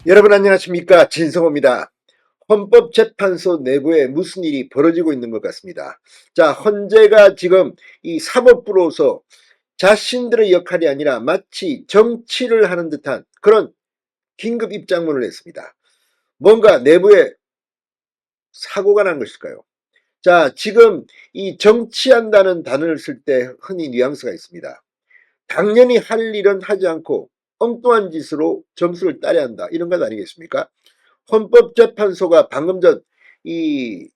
여러분 안녕하십니까, 진성호입니다. 헌법재판소 내부에 무슨 일이 벌어지고 있는 것 같습니다. 자, 헌재가 지금 이 사법부로서 자신들의 역할이 아니라 마치 정치를 하는 듯한 그런 긴급 입장문을 냈습니다. 뭔가 내부에 사고가 난 것일까요? 자, 지금 이 정치한다는 단어를 쓸 때 흔히 뉘앙스가 있습니다. 당연히 할 일은 하지 않고 엉뚱한 짓으로 점수를 따야 한다, 이런 것 아니겠습니까? 헌법재판소가 방금 전 이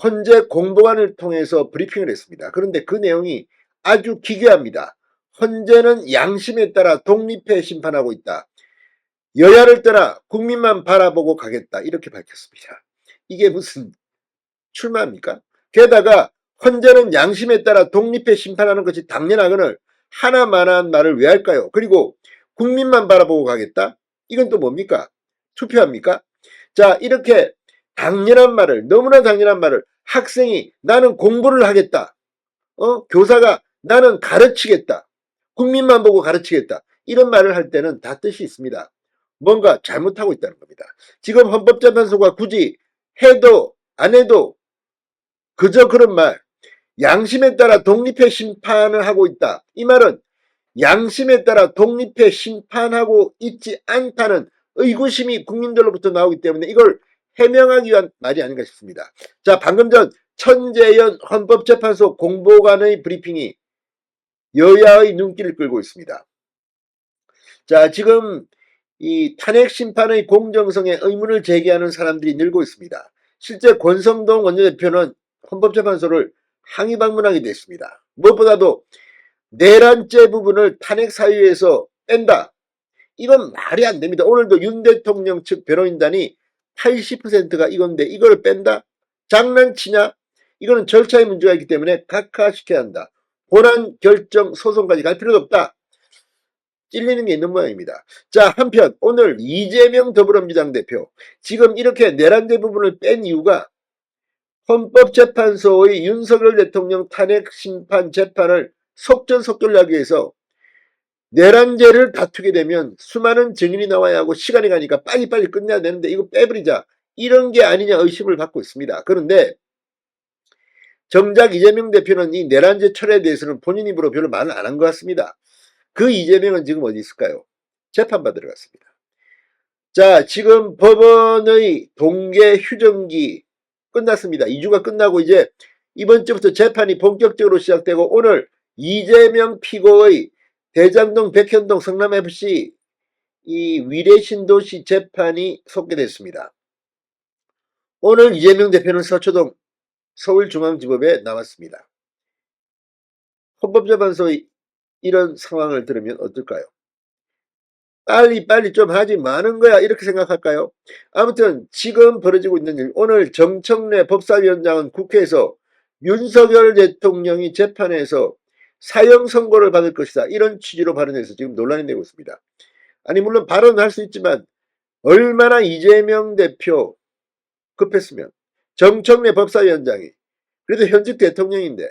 헌재 공보관을 통해서 브리핑을 했습니다. 그런데 그 내용이 아주 기괴합니다. 헌재는 양심에 따라 독립해 심판하고 있다. 여야를 떠나 국민만 바라보고 가겠다, 이렇게 밝혔습니다. 이게 무슨 출마입니까? 게다가 헌재는 양심에 따라 독립해 심판하는 것이 당연하거늘 하나만한 말을 왜 할까요? 그리고 국민만 바라보고 가겠다? 이건 또 뭡니까? 투표합니까? 자, 이렇게 당연한 말을, 너무나 당연한 말을 학생이 나는 공부를 하겠다, 교사가 나는 가르치겠다, 국민만 보고 가르치겠다, 이런 말을 할 때는 다 뜻이 있습니다. 뭔가 잘못하고 있다는 겁니다. 지금 헌법재판소가 굳이 해도 안 해도 그저 그런 말, 양심에 따라 독립해 심판을 하고 있다, 이 말은 양심에 따라 독립해 심판하고 있지 않다는 의구심이 국민들로부터 나오기 때문에 이걸 해명하기 위한 말이 아닌가 싶습니다. 자, 방금 전 천재현 헌법재판소 공보관의 브리핑이 여야의 눈길을 끌고 있습니다. 자, 지금 이 탄핵 심판의 공정성에 의문을 제기하는 사람들이 늘고 있습니다. 실제 권성동 원내대표는 헌법재판소를 항의 방문하게 됐습니다. 무엇보다도 내란죄 부분을 탄핵 사유에서 뺀다, 이건 말이 안 됩니다. 오늘도 윤 대통령 측 변호인단이 80%가 이건데 이걸 뺀다? 장난치냐? 이거는 절차의 문제가 있기 때문에 각하시켜야 한다. 본안 결정 소송까지 갈 필요도 없다. 찔리는 게 있는 모양입니다. 자, 한편 오늘 이재명 더불어민주당 대표, 지금 이렇게 내란죄 부분을 뺀 이유가 헌법재판소의 윤석열 대통령 탄핵 심판 재판을 속전속결로 하기 위해서 내란죄를 다투게 되면 수많은 증인이 나와야 하고 시간이 가니까 빨리빨리 끝내야 되는데 이거 빼버리자, 이런 게 아니냐 의심을 받고 있습니다. 그런데 정작 이재명 대표는 이 내란죄 철회에 대해서는 본인 입으로 별로 말을 안 한 것 같습니다. 그 이재명은 지금 어디 있을까요? 재판받으러 갔습니다. 자, 지금 법원의 동계 휴정기 끝났습니다. 2주가 끝나고 이제 이번 주부터 재판이 본격적으로 시작되고 오늘 이재명 피고의 대장동, 백현동, 성남FC 이 위례신도시 재판이 속개됐습니다. 오늘 이재명 대표는 서초동 서울중앙지법에 나왔습니다. 헌법재판소의 이런 상황을 들으면 어떨까요? 빨리 좀 하지 마는 거야, 이렇게 생각할까요? 아무튼 지금 벌어지고 있는 일, 오늘 정청래 법사위원장은 국회에서 윤석열 대통령이 재판에서 사형 선고를 받을 것이다, 이런 취지로 발언해서 지금 논란이 되고 있습니다. 아니, 물론 발언을 할 수 있지만 얼마나 이재명 대표 급했으면 정청래 법사위원장이 그래도 현직 대통령인데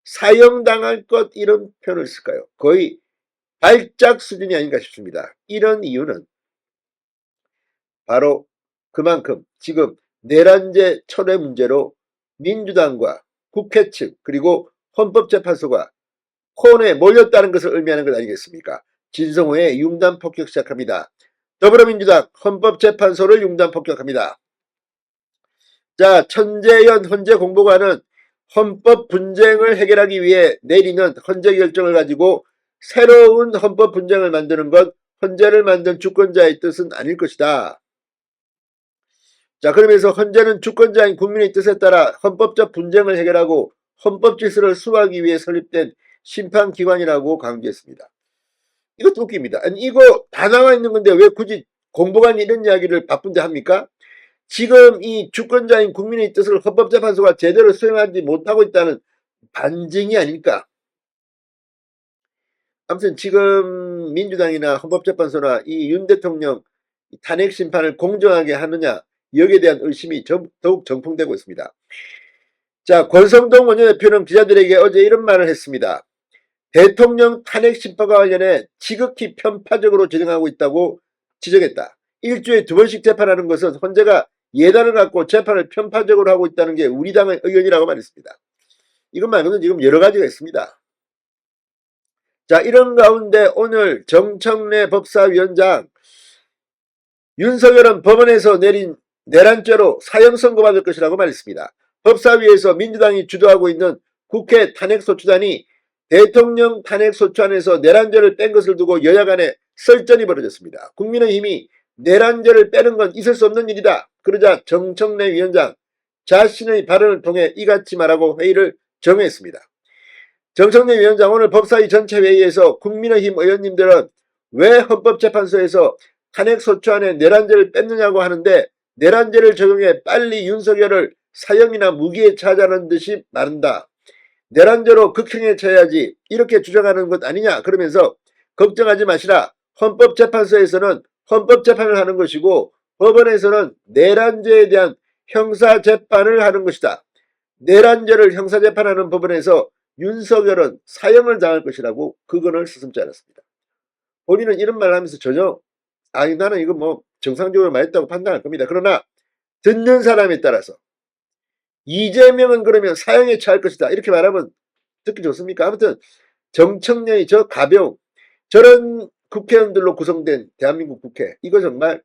사형당할 것, 이런 표현을 쓸까요? 거의 발작 수준이 아닌가 싶습니다. 이런 이유는 바로 그만큼 지금 내란죄 철회 문제로 민주당과 국회 측 그리고 헌법재판소가 코너에 몰렸다는 것을 의미하는 것 아니겠습니까? 진성호의 융단 폭격 시작합니다. 더불어민주당 헌법재판소를 융단 폭격합니다. 자, 천재현 헌재 공보관은 헌법 분쟁을 해결하기 위해 내리는 헌재 결정을 가지고 새로운 헌법 분쟁을 만드는 것, 헌재를 만든 주권자의 뜻은 아닐 것이다. 자, 그러면서 헌재는 주권자인 국민의 뜻에 따라 헌법적 분쟁을 해결하고 헌법 질서를 수호하기 위해 설립된 심판기관이라고 강조했습니다. 이것도 웃깁니다. 아니, 이거 다 나와 있는 건데 왜 굳이 공보관이 이런 이야기를 바쁜데 합니까? 지금 이 주권자인 국민의 뜻을 헌법재판소가 제대로 수행하지 못하고 있다는 반증이 아닐까. 아무튼 지금 민주당이나 헌법재판소나 이 윤 대통령 탄핵 심판을 공정하게 하느냐, 여기에 대한 의심이 더욱 정풍되고 있습니다. 자, 권성동 원내대표는 기자들에게 어제 이런 말을 했습니다. 대통령 탄핵 심판과 관련해 지극히 편파적으로 진행하고 있다고 지적했다. 일주일에 2번씩 재판하는 것은 헌재가 예단을 갖고 재판을 편파적으로 하고 있다는 게 우리 당의 의견이라고 말했습니다. 이것 말고는 지금 여러 가지가 있습니다. 자, 이런 가운데 오늘 정청래 법사위원장, 윤석열은 법원에서 내린 내란죄로 사형 선고받을 것이라고 말했습니다. 법사위에서 민주당이 주도하고 있는 국회 탄핵소추단이 대통령 탄핵소추안에서 내란죄를 뺀 것을 두고 여야 간에 설전이 벌어졌습니다. 국민의힘이 내란죄를 빼는 건 있을 수 없는 일이다. 그러자 정청래 위원장 자신의 발언을 통해 이같이 말하고 회의를 정회했습니다. 정청래 위원장 오늘 법사위 전체 회의에서 국민의힘 의원님들은 왜 헌법재판소에서 탄핵소추안에 내란죄를 뺐느냐고 하는데 내란죄를 적용해 빨리 윤석열을 사형이나 무기에 처하자는 듯이 말한다. 내란죄로 극형에 처해야지 이렇게 주장하는 것 아니냐 그러면서 걱정하지 마시라. 헌법재판소에서는 헌법재판을 하는 것이고 법원에서는 내란죄에 대한 형사재판을 하는 것이다. 내란죄를 형사재판하는 법원에서 윤석열은 사형을 당할 것이라고 그건을 서슴지 않았습니다. 본인은 이런 말을 하면서 전혀 나는 이거 뭐 정상적으로 말했다고 판단할 겁니다. 그러나 듣는 사람에 따라서 이재명은 그러면 사형에 처할 것이다 이렇게 말하면 듣기 좋습니까? 아무튼 정청래의 저 가벼움, 저런 국회의원들로 구성된 대한민국 국회, 이거 정말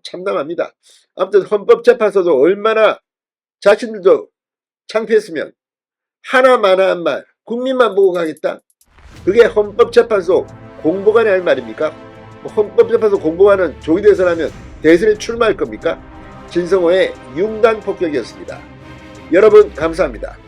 참담합니다. 아무튼 헌법재판소도 얼마나 자신들도 창피했으면 하나만한 말, 국민만 보고 가겠다? 그게 헌법재판소 공보관이 할 말입니까? 헌법재판소 공보관은 조기대선하면 대선에 출마할 겁니까? 진성호의 융단 폭격이었습니다. 여러분 감사합니다.